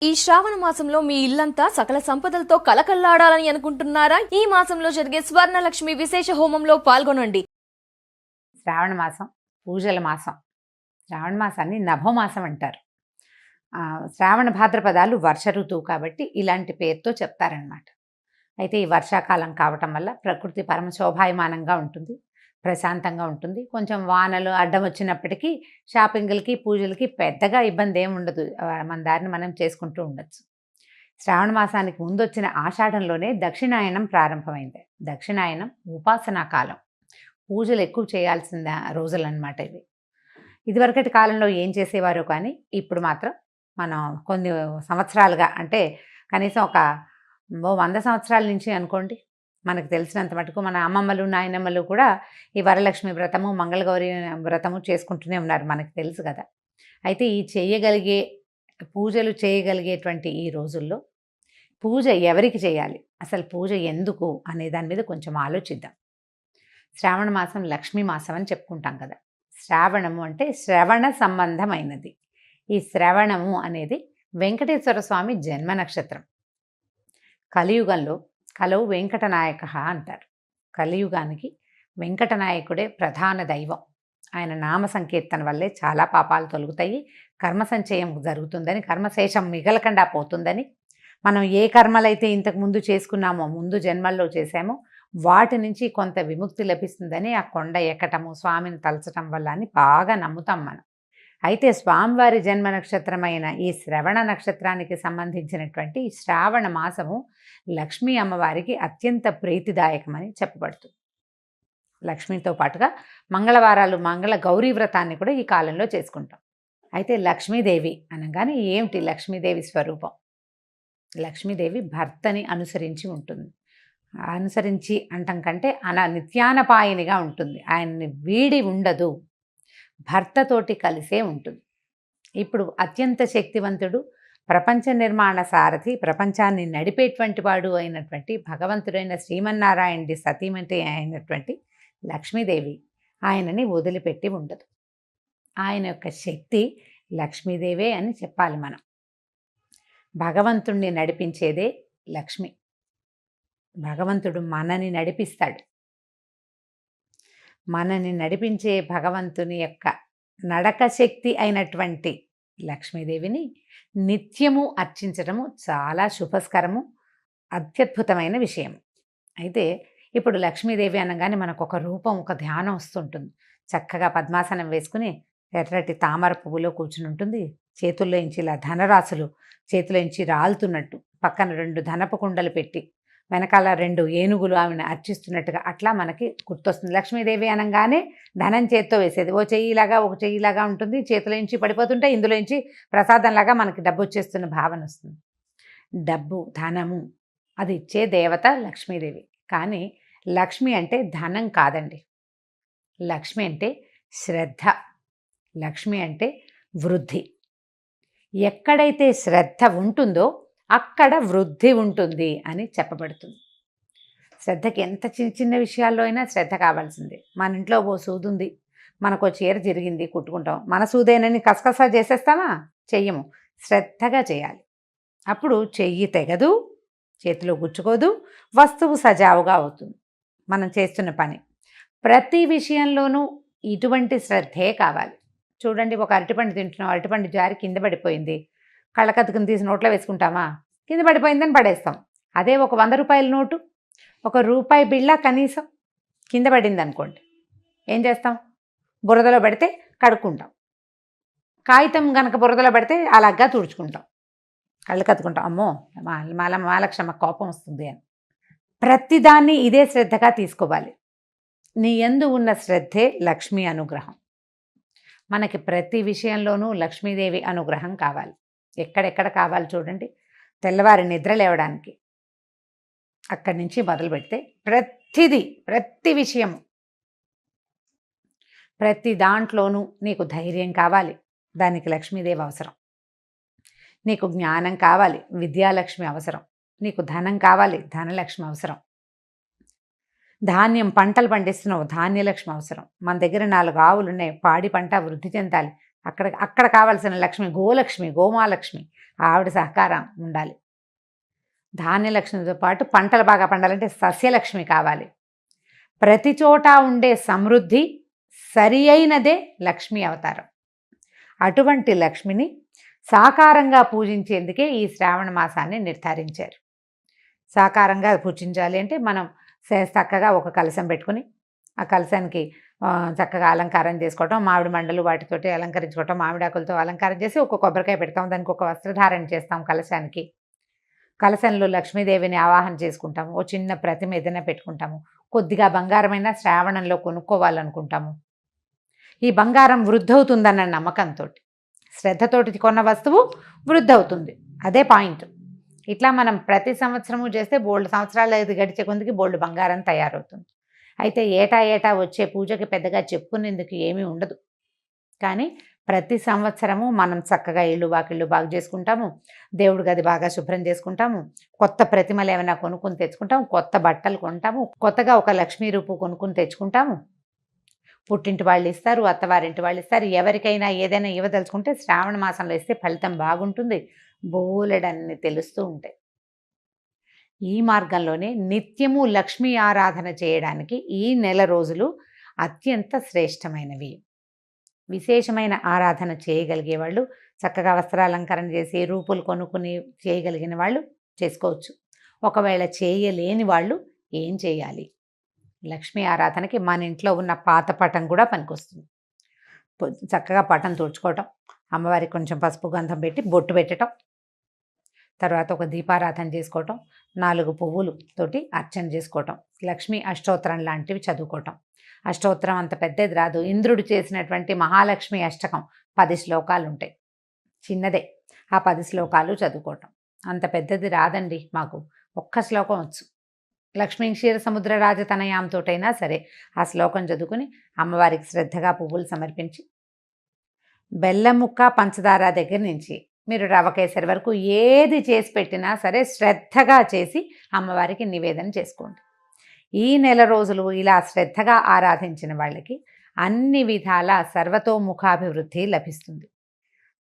ఈ శ్రావణ మాసంలో మీ ఇల్లంతా సకల సంపదలతో కలకల్లాడాలని అనుకుంటున్నారా? ఈ మాసంలో జరిగే స్వర్ణలక్ష్మి విశేష హోమంలో పాల్గొనండి. శ్రావణ మాసం పూజల మాసం. శ్రావణ మాసాన్ని నభోమాసం అంటారు. శ్రావణ భాద్రపదాలు వర్ష ఋతువు కాబట్టి ఇలాంటి పేరుతో చెప్తారనమాట. అయితే ఈ వర్షాకాలం కావటం వల్ల ప్రకృతి పరమ శోభాయమానంగా ఉంటుంది, ప్రశాంతంగా ఉంటుంది. కొంచెం వానలు అడ్డం వచ్చినప్పటికీ షాపింగ్లకి పూజలకి పెద్దగా ఇబ్బంది ఏమి ఉండదు. మన దారిని మనం చేసుకుంటూ ఉండొచ్చు. శ్రావణ మాసానికి ముందు వచ్చిన ఆషాఢంలోనే దక్షిణాయనం ప్రారంభమైంది. దక్షిణాయనం ఉపాసనా కాలం, పూజలు ఎక్కువ చేయాల్సిన రోజులన్నమాట ఇవి. ఇదివరకటి కాలంలో ఏం చేసేవారో కానీ ఇప్పుడు మాత్రం మనం కొన్ని సంవత్సరాలుగా, అంటే కనీసం ఒక 100 సంవత్సరాల నుంచి అనుకోండి, మనకు తెలిసినంత మటుకు మన అమ్మమ్మలు నాయనమ్మలు కూడా ఈ వరలక్ష్మి వ్రతము మంగళగౌరి వ్రతము చేసుకుంటూనే ఉన్నారు, మనకు తెలుసు కదా. అయితే ఈ పూజలు చేయగలిగేటువంటి ఈ రోజుల్లో పూజ ఎవరికి చేయాలి, అసలు పూజ ఎందుకు అనే దాని మీద కొంచెం ఆలోచిద్దాం. శ్రావణ మాసం లక్ష్మీ మాసం అని చెప్పుకుంటాం కదా. శ్రావణము అంటే శ్రవణ సంబంధమైనది. ఈ శ్రవణము అనేది వెంకటేశ్వర స్వామి జన్మ నక్షత్రం. కలియుగంలో కలవు వెంకటనాయక అంటారు. కలియుగానికి వెంకటనాయకుడే ప్రధాన దైవం. ఆయన నామ సంకీర్తన వల్లే చాలా పాపాలు తొలగుతాయి, కర్మ సంచయం జరుగుతుందని, కర్మశేషం మిగలకుండా పోతుందని, మనం ఏ కర్మలైతే ఇంతకు ముందు చేసుకున్నామో, ముందు జన్మల్లో చేసామో వాటి నుంచి కొంత విముక్తి లభిస్తుందని ఆ కొండ ఎక్కటము, స్వామిని తలచటం వల్ల అని బాగా నమ్ముతాం మనం. అయితే స్వామివారి జన్మ నక్షత్రమైన ఈ శ్రవణ నక్షత్రానికి సంబంధించినటువంటి శ్రావణ మాసము లక్ష్మీ అమ్మవారికి అత్యంత ప్రీతిదాయకమని చెప్పబడుతుంది. లక్ష్మితో పాటుగా మంగళవారాలు మంగళ గౌరీ వ్రతాన్ని కూడా ఈ కాలంలో చేసుకుంటాం. అయితే లక్ష్మీదేవి అనగానే ఏమిటి లక్ష్మీదేవి స్వరూపం? లక్ష్మీదేవి భర్తని అనుసరించి ఉంటుంది. అనుసరించి అంటం కంటే నిత్యానపాయనిగా ఉంటుంది. ఆయన్ని వీడి ఉండదు, భర్తతోటి కలిసే ఉంటుంది. ఇప్పుడు అత్యంత శక్తివంతుడు, ప్రపంచ నిర్మాణ సారథి, ప్రపంచాన్ని నడిపేటువంటి వాడు అయినటువంటి భగవంతుడైన శ్రీమన్నారాయణుడి సతీమతి అయినటువంటి లక్ష్మీదేవి ఆయనని వదిలిపెట్టి ఉండదు. ఆయన యొక్క శక్తి లక్ష్మీదేవే అని చెప్పాలి మనం. భగవంతుణ్ణి నడిపించేదే లక్ష్మి. భగవంతుడు మనని నడిపిస్తాడు. మనని నడిపించే భగవంతుని యొక్క నడక శక్తి అయినటువంటి లక్ష్మీదేవిని నిత్యము అర్చించడము చాలా శుభస్కరము, అత్యద్భుతమైన విషయం. అయితే ఇప్పుడు లక్ష్మీదేవి అనగానే మనకు ఒక రూపం, ఒక ధ్యానం వస్తుంటుంది. చక్కగా పద్మాసనం వేసుకుని ఎర్రటి తామర పువ్వులో కూర్చుని ఉంటుంది. చేతుల్లో నుంచి ఇలా ధనరాశులు చేతిలో నుంచి రాలుతున్నట్టు, పక్కన 2 ధనపు కుండలు పెట్టి వెనకాల 2 ఏనుగులు ఆమెను అర్చిస్తున్నట్టుగా అట్లా మనకి గుర్తొస్తుంది. లక్ష్మీదేవి అనగానే ధనం చేత్తో వేసేది, ఓ చెయ్యిలాగా ఒక చెయ్యిలాగా ఉంటుంది, చేతిలో నుంచి పడిపోతుంటే ఇందులో నుంచి ప్రసాదంలాగా మనకి డబ్బు వచ్చేస్తున్న భావన వస్తుంది. డబ్బు, ధనము అది ఇచ్చే దేవత లక్ష్మీదేవి. కానీ లక్ష్మి అంటే ధనం కాదండి. లక్ష్మి అంటే శ్రద్ధ, లక్ష్మి అంటే వృద్ధి. ఎక్కడైతే శ్రద్ధ ఉంటుందో అక్కడ వృద్ధి ఉంటుంది అని చెప్పబడుతుంది. శ్రద్ధకి ఎంత చిన్న చిన్న విషయాల్లో అయినా శ్రద్ధ కావాల్సిందే. మన ఇంట్లో ఓ సూదుంది, మనకు చీర జరిగింది, కుట్టుకుంటాం, మన సూదేనని కసకసా చేసేస్తామా? చెయ్యము. శ్రద్ధగా చేయాలి. అప్పుడు చెయ్యి తెగదు, చేతిలో గుచ్చుకోదు, వస్తువు సజావుగా అవుతుంది మనం చేస్తున్న పని. ప్రతి విషయంలోనూ ఇటువంటి శ్రద్ధే కావాలి. చూడండి, ఒక అరటిపండు తింటున్నాం, అరటిపండు జారి కింద పడిపోయింది, కళ్ళకత్తుకుని తీసి నోట్లో వేసుకుంటామా? కింద పడిపోయిందని పడేస్తాం. అదే ఒక 100 రూపాయల నోటు, ఒక రూపాయి బిళ్ళ కనీసం కింద పడింది అనుకోండి, ఏం చేస్తాం? బురదలో పెడితే కడుక్కుంటాం. కాగితం కనుక బురదలో పెడితే అలాగా తుడుచుకుంటాం, కళ్ళు కత్తుకుంటాం, అమ్మో మాలక్షమ్మ కోపం వస్తుంది అని. ప్రతిదాన్ని ఇదే శ్రద్ధగా తీసుకోవాలి. నీ యందు ఉన్న శ్రద్ధే లక్ష్మీ అనుగ్రహం. మనకి ప్రతి విషయంలోనూ లక్ష్మీదేవి అనుగ్రహం కావాలి. ఎక్కడెక్కడ కావాలి చూడండి. తెల్లవారి నిద్ర లేవడానికి అక్కడి నుంచి మొదలు పెడితే ప్రతి విషయం, ప్రతి దాంట్లోనూ నీకు ధైర్యం కావాలి, దానికి లక్ష్మీదేవి అవసరం. నీకు జ్ఞానం కావాలి, విద్యాలక్ష్మి అవసరం. నీకు ధనం కావాలి, ధనలక్ష్మి అవసరం. ధాన్యం పంటలు పండిస్తున్నావు, ధాన్యలక్ష్మి అవసరం. మన దగ్గర 4 ఆవులు ఉన్నాయి, పాడి పంట వృద్ధి చెందాలి, అక్కడ కావాల్సిన లక్ష్మి గోలక్ష్మి, గోమాలక్ష్మి. ఆవిడ సహకారం ఉండాలి. ధాన్యలక్ష్మితో పాటు పంటలు బాగా పండాలంటే సస్యలక్ష్మి కావాలి. ప్రతి చోట ఉండే సమృద్ధి సరి అయినదే లక్ష్మీ అవతారం. అటువంటి లక్ష్మిని సాకారంగా పూజించేందుకే ఈ శ్రావణ మాసాన్ని నిర్ధారించారు. సాకారంగా పూజించాలి అంటే మనం చక్కగా ఒక కలశం పెట్టుకుని ఆ కలశానికి చక్కగా అలంకారం చేసుకోవటం, మామిడి మండలు వాటితోటి అలంకరించుకోవటం, మామిడాకులతో అలంకారం చేసి ఒక కొబ్బరికాయ పెడతాం, దానికి ఒక వస్త్రధారణ చేస్తాం కలశానికి. కలశంలో లక్ష్మీదేవిని ఆవాహన చేసుకుంటాము. ఓ చిన్న ప్రతిమ ఏదైనా పెట్టుకుంటాము. కొద్దిగా బంగారమైన శ్రావణంలో కొనుక్కోవాలనుకుంటాము. ఈ బంగారం వృద్ధవుతుందన్న నమ్మకంతో, శ్రద్ధతోటి కొన్న వస్తువు వృద్ధవుతుంది. అదే పాయింట్. ఇట్లా మనం ప్రతి సంవత్సరము చేస్తే బోల్డ్ సంవత్సరాలు గడిచే కొందికి బోల్డ్ బంగారం తయారవుతుంది. అయితే ఏటా వచ్చే పూజకి పెద్దగా చెప్పుకునేందుకు ఏమీ ఉండదు. కానీ ప్రతి సంవత్సరము మనం చక్కగా ఇళ్ళు వాకిళ్ళు బాగు చేసుకుంటాము, దేవుడి గది బాగా శుభ్రం చేసుకుంటాము, కొత్త ప్రతిమలు ఏమైనా కొనుక్కొని తెచ్చుకుంటాము, కొత్త బట్టలు కొంటాము, కొత్తగా ఒక లక్ష్మీ రూపు కొనుక్కొని తెచ్చుకుంటాము. పుట్టింటి వాళ్ళు ఇస్తారు, అత్తవారింటి వాళ్ళు ఇస్తారు. ఎవరికైనా ఏదైనా ఇవ్వదలుచుకుంటే శ్రావణ మాసంలో ఇస్తే ఫలితం బాగుంటుంది. బోలెడన్ని తెలుస్తూ ఉంటాయి. ఈ మార్గంలోనే నిత్యము లక్ష్మీ ఆరాధన చేయడానికి ఈ నెల రోజులు అత్యంత శ్రేష్టమైనవి. విశేషమైన ఆరాధన చేయగలిగే వాళ్ళు, చక్కగా వస్త్రాలంకరణ చేసి రూపులు కొనుక్కుని చేయగలిగిన వాళ్ళు చేసుకోవచ్చు. ఒకవేళ చేయలేని వాళ్ళు ఏం చేయాలి? లక్ష్మీ ఆరాధనకి మన ఇంట్లో ఉన్న పాత పటం కూడా పనికొస్తుంది. చక్కగా పటం తుడుచుకోవటం, అమ్మవారికి కొంచెం పసుపు గంధం పెట్టి బొట్టు పెట్టడం, తర్వాత ఒక దీపారాధన చేసుకోవటం, 4 పువ్వులు తోటి అర్చన చేసుకోవటం, లక్ష్మీ అష్టోత్తరం లాంటివి చదువుకోవటం. అష్టోత్తరం అంత పెద్దది రాదు. ఇంద్రుడు చేసినటువంటి మహాలక్ష్మి అష్టకం 10 శ్లోకాలు ఉంటాయి. చిన్నదే. ఆ 10 శ్లోకాలు చదువుకోవటం. అంత పెద్దది రాదండి మాకు, ఒక్క శ్లోకం వచ్చు. లక్ష్మీ క్షీర సముద్ర రాజతనయాంతోటైనా సరే ఆ శ్లోకం చదువుకుని అమ్మవారికి శ్రద్ధగా పువ్వులు సమర్పించి, బెల్లం ముక్క పంచదార దగ్గర నుంచి మీరు రవ కేసరి వరకు ఏది చేసి పెట్టినా సరే శ్రద్ధగా చేసి అమ్మవారికి నివేదన చేసుకోండి. ఈ నెల రోజులు ఇలా శ్రద్ధగా ఆరాధించిన వాళ్ళకి అన్ని విధాల సర్వతోముఖాభివృద్ధి లభిస్తుంది.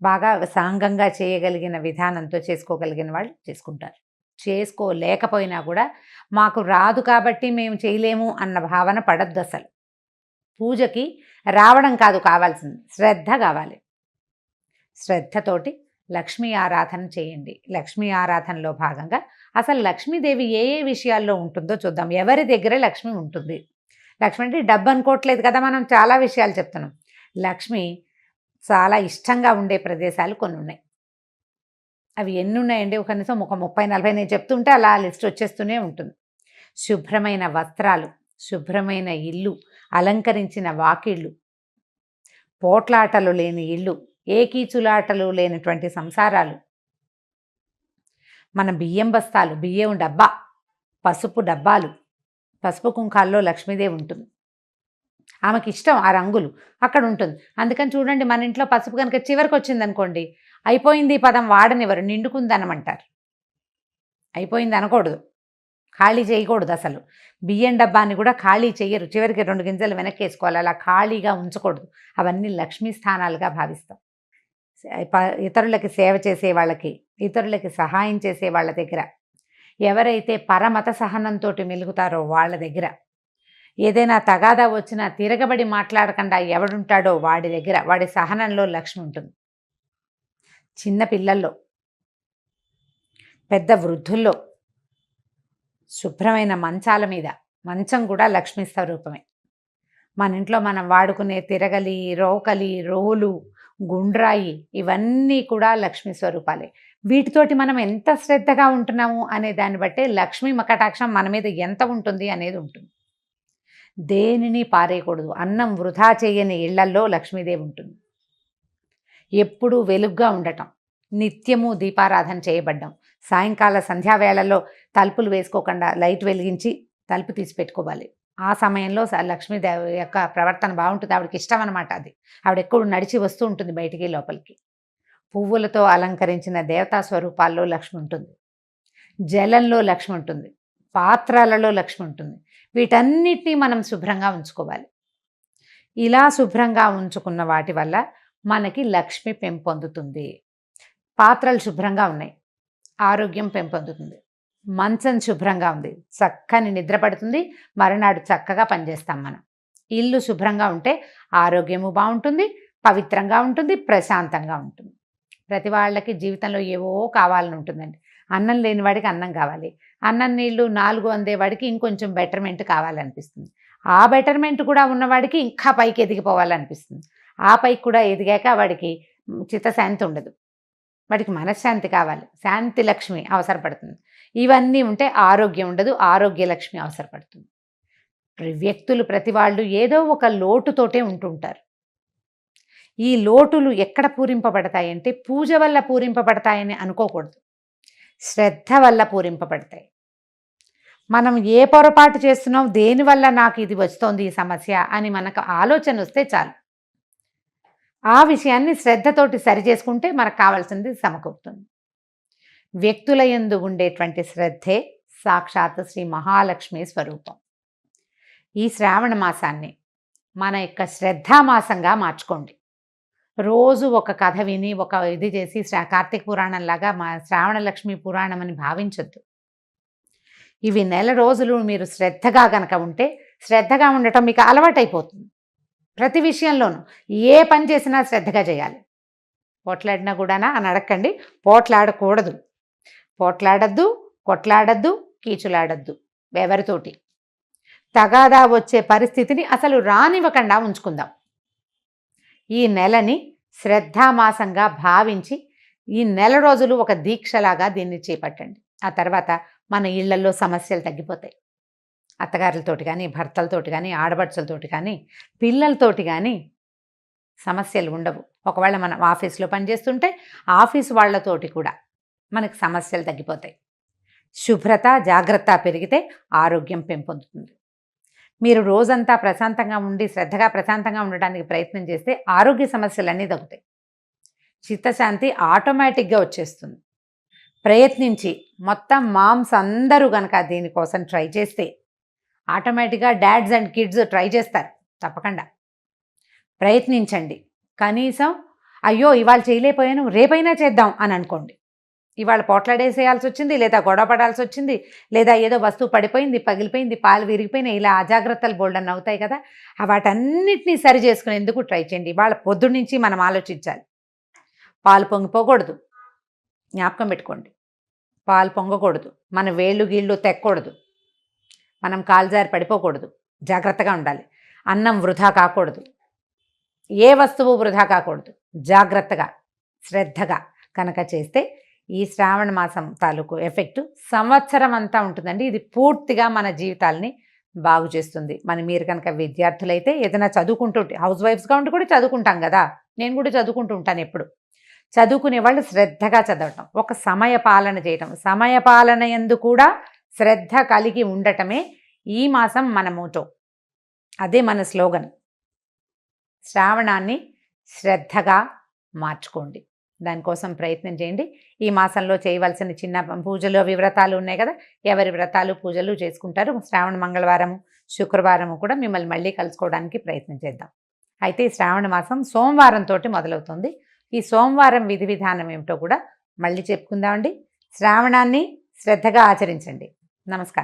బాగా సాంగంగా చేయగలిగిన విధానంతో చేసుకోగలిగిన వాళ్ళు చేసుకుంటారు. చేసుకోలేకపోయినా కూడా మాకు రాదు కాబట్టి మేము చేయలేము అన్న భావన పడద్దు. అసలు పూజకి రావడం కాదు కావాల్సింది, శ్రద్ధ కావాలి. శ్రద్ధతోటి లక్ష్మీ ఆరాధన చేయండి. లక్ష్మీ ఆరాధనలో భాగంగా అసలు లక్ష్మీదేవి ఏ ఏ విషయాల్లో ఉంటుందో చూద్దాం. ఎవరి దగ్గర లక్ష్మి ఉంటుంది? లక్ష్మి అంటే డబ్బు అనుకోవట్లేదు కదా, మనం చాలా విషయాలు చెప్తున్నాం. లక్ష్మి చాలా ఇష్టంగా ఉండే ప్రదేశాలు కొన్ని ఉన్నాయి. అవి ఎన్ని ఉన్నాయండి? కనీసం ఒక 30-40 నేను చెప్తుంటే అలా లిస్ట్ వచ్చేస్తూనే ఉంటుంది. శుభ్రమైన వస్త్రాలు, శుభ్రమైన ఇల్లు, అలంకరించిన వాకిళ్ళు, పోట్లాటలు లేని ఇల్లు, ఏకీచులాటలు లేనటువంటి సంసారాలు, మన బియ్యం బస్తాలు, బియ్యం డబ్బా, పసుపు డబ్బాలు, పసుపు కుంకాల్లో లక్ష్మీదేవి ఉంటుంది. ఆమెకి ఇష్టం ఆ రంగులు, అక్కడ ఉంటుంది. అందుకని చూడండి, మన ఇంట్లో పసుపు కనుక చివరికి వచ్చింది అనుకోండి, అయిపోయింది పదం వాడనివ్వరు, నిండుకుందనమంటారు. అయిపోయింది అనకూడదు, ఖాళీ చేయకూడదు. అసలు బియ్యం డబ్బాని కూడా ఖాళీ చేయరు, చివరికి 2 గింజలు వెనక్కి వేసుకోవాలి. అలా ఖాళీగా ఉంచకూడదు. అవన్నీ లక్ష్మీ స్థానాలుగా భావిస్తాం. ఇతరులకి సేవ చేసే వాళ్ళకి, ఇతరులకి సహాయం చేసే వాళ్ళ దగ్గర, ఎవరైతే పరమత సహనంతో మెలుగుతారో వాళ్ళ దగ్గర, ఏదైనా తగాదా వచ్చినా తిరగబడి మాట్లాడకుండా ఎవడుంటాడో వాడి దగ్గర, వాడి సహనంలో లక్ష్మి ఉంటుంది. చిన్న పిల్లల్లో, పెద్ద వృద్ధుల్లో, శుభ్రమైన మంచాల మీద, మంచం కూడా లక్ష్మీ స్వరూపమే. మన ఇంట్లో మనం వాడుకునే తిరగలి, రోకలి, రోలు, గుండ్రాయి, ఇవన్నీ కూడా లక్ష్మీ స్వరూపాలే. వీటితోటి మనం ఎంత శ్రద్ధగా ఉంటున్నాము అనే దాన్ని బట్టే లక్ష్మీ కటాక్షం మన మీద ఎంత ఉంటుంది అనేది ఉంటుంది. దేనిని పారేయకూడదు. అన్నం వృధా చేయని ఇళ్లల్లో లక్ష్మీదేవి ఉంటుంది. ఎప్పుడూ వెలుగ్గా ఉండటం, నిత్యము దీపారాధన చేయబడ్డం, సాయంకాల సంధ్యావేళల్లో తలుపులు వేసుకోకుండా లైట్ వెలిగించి తలుపు తీసి పెట్టుకోవాలి. ఆ సమయంలో లక్ష్మీదేవి యొక్క ప్రవర్తన బాగుంటుంది. ఆవిడకి ఇష్టం అనమాట అది. ఆవిడ ఎప్పుడు నడిచి వస్తూ ఉంటుంది బయటికి లోపలికి. పువ్వులతో అలంకరించిన దేవతా స్వరూపాల్లో లక్ష్మి ఉంటుంది. జలంలో లక్ష్మి ఉంటుంది. పాత్రలలో లక్ష్మి ఉంటుంది. వీటన్నిటినీ మనం శుభ్రంగా ఉంచుకోవాలి. ఇలా శుభ్రంగా ఉంచుకున్న వాటి వల్ల మనకి లక్ష్మి పెంపొందుతుంది. పాత్రలు శుభ్రంగా ఉన్నాయి, ఆరోగ్యం పెంపొందుతుంది. మంచం శుభ్రంగా ఉంది, చక్కని నిద్ర పడుతుంది, మరునాడు చక్కగా పనిచేస్తాం మనం. ఇల్లు శుభ్రంగా ఉంటే ఆరోగ్యము బాగుంటుంది, పవిత్రంగా ఉంటుంది, ప్రశాంతంగా ఉంటుంది. ప్రతి వాళ్ళకి జీవితంలో ఏవో కావాలని ఉంటుందండి. అన్నం లేని వాడికి అన్నం కావాలి, అన్నం నీళ్ళు 4 అందేవాడికి ఇంకొంచెం బెటర్మెంట్ కావాలనిపిస్తుంది. ఆ బెటర్మెంట్ కూడా ఉన్నవాడికి ఇంకా పైకి ఎదిగిపోవాలనిపిస్తుంది. ఆ పైకి కూడా ఎదిగాక వాడికి చిత్తశాంతి ఉండదు, వాడికి మనశ్శాంతి కావాలి, శాంతి లక్ష్మి అవసరపడుతుంది. ఇవన్నీ ఉంటే ఆరోగ్యం ఉండదు, ఆరోగ్య లక్ష్మి అవసరపడుతుంది. వ్యక్తులు ప్రతి వాళ్ళు ఏదో ఒక లోటుతోటే ఉంటుంటారు. ఈ లోటులు ఎక్కడ పూరింపబడతాయంటే పూజ వల్ల పూరింపబడతాయని అనుకోకూడదు, శ్రద్ధ వల్ల పూరింపబడతాయి. మనం ఏ పొరపాటు చేస్తున్నాం, దేనివల్ల నాకు ఇది వస్తోంది ఈ సమస్య అని మనకు ఆలోచన వస్తే చాలు. ఆ విషయాన్ని శ్రద్ధతోటి సరి చేసుకుంటే మనకు కావాల్సింది సమకూరుతుంది. వ్యక్తుల యందు ఉండేటువంటి శ్రద్ధే సాక్షాత్ శ్రీ మహాలక్ష్మి స్వరూపం. ఈ శ్రావణ మాసాన్ని మన యొక్క శ్రద్ధామాసంగా మార్చుకోండి. రోజు ఒక కథ విని ఒక ఇది చేసి కార్తీక పురాణంలాగా మా శ్రావణ లక్ష్మి పురాణం అని భావించొద్దు. ఇవి నెల రోజులు మీరు శ్రద్ధగా కనుక ఉంటే, శ్రద్ధగా ఉండటం మీకు అలవాటైపోతుంది. ప్రతి విషయంలోనూ ఏ పని చేసినా శ్రద్ధగా చేయాలి. పోట్లాడినా కూడానా అని అడగండి, పోట్లాడకూడదు. పోట్లాడద్దు, కొట్లాడద్దు, కీచులాడద్దు ఎవరితోటి. తగాదా వచ్చే పరిస్థితిని అసలు రానివ్వకుండా ఉంచుకుందాం. ఈ నెలని శ్రద్ధామాసంగా భావించి ఈ నెల రోజులు ఒక దీక్షలాగా దీన్ని చేపట్టండి. ఆ తర్వాత మన ఇళ్లలో సమస్యలు తగ్గిపోతాయి. అత్తగారులతోటి కానీ, భర్తలతోటి కానీ, ఆడపడుచులతోటి కానీ, పిల్లలతోటి కానీ సమస్యలు ఉండవు. ఒకవేళ మనం ఆఫీస్లో పనిచేస్తుంటే ఆఫీసు వాళ్ళతోటి కూడా మనకు సమస్యలు తగ్గిపోతాయి. శుభ్రత, జాగ్రత్త పెరిగితే ఆరోగ్యం పెంపొందుతుంది. మీరు రోజంతా ప్రశాంతంగా ఉండి శ్రద్ధగా ప్రశాంతంగా ఉండడానికి ప్రయత్నం చేస్తే ఆరోగ్య సమస్యలన్నీ తగ్గుతాయి. చిత్తశాంతి ఆటోమేటిక్గా వచ్చేస్తుంది. ప్రయత్నించి మొత్తం మామ్స్ అందరూ కనుక దీనికోసం ట్రై చేస్తే ఆటోమేటిక్గా డాడ్స్ అండ్ కిడ్స్ ట్రై చేస్తారు. తప్పకుండా ప్రయత్నించండి. కనీసం అయ్యో ఇవాళ చేయలేకపోయాను రేపైనా చేద్దాం అని అనుకోండి. ఇవాళ పోట్లాడేసేయాల్సి వచ్చింది, లేదా గొడవ పడాల్సి వచ్చింది, లేదా ఏదో వస్తువు పడిపోయింది, పగిలిపోయింది, పాలు విరిగిపోయినాయి, ఇలా అజాగ్రత్తలు బోల్డన్ అవుతాయి కదా. వాటన్నిటినీ సరి చేసుకునేందుకు ట్రై చేయండి. ఇవాళ పొద్దున్న నుంచి మనం ఆలోచించాలి. పాలు పొంగిపోకూడదు, జ్ఞాపకం పెట్టుకోండి. పాలు పొంగకూడదు, మన వేళ్ళు గీళ్ళు తెక్కకూడదు, మనం కాలుజారి పడిపోకూడదు, జాగ్రత్తగా ఉండాలి. అన్నం వృధా కాకూడదు, ఏ వస్తువు వృధా కాకూడదు. జాగ్రత్తగా శ్రద్ధగా కనుక చేస్తే ఈ శ్రావణ మాసం తాలూకు ఎఫెక్టు సంవత్సరం అంతా ఉంటుందండి. ఇది పూర్తిగా మన జీవితాలని బాగు చేస్తుంది. మీరు కనుక విద్యార్థులైతే ఏదైనా చదువుకుంటుంటే, హౌస్ వైఫ్స్గా ఉండి కూడా చదువుకుంటాం కదా, నేను కూడా చదువుకుంటూ ఉంటాను ఎప్పుడు. చదువుకునే వాళ్ళు శ్రద్ధగా చదవటం, ఒక సమయ పాలన చేయటం, సమయ పాలన యందు కూడా శ్రద్ధ కలిగి ఉండటమే ఈ మాసం మన మోటో. అదే మన స్లోగన్. శ్రావణాన్ని శ్రద్ధగా మార్చుకోండి, దానికోసం ప్రయత్నం చేయండి. ఈ మాసంలో చేయవలసిన చిన్న పూజలు అవి వ్రతాలు ఉన్నాయి కదా, ఎవరి వ్రతాలు పూజలు చేసుకుంటారు. శ్రావణ మంగళవారము శుక్రవారము కూడా మిమ్మల్ని మళ్ళీ కలుసుకోవడానికి ప్రయత్నం చేద్దాం. అయితే ఈ శ్రావణ మాసం సోమవారంతో మొదలవుతుంది. ఈ సోమవారం విధి విధానం ఏమిటో కూడా మళ్ళీ చెప్పుకుందామండి. శ్రావణాన్ని శ్రద్ధగా ఆచరించండి. నమస్కారం.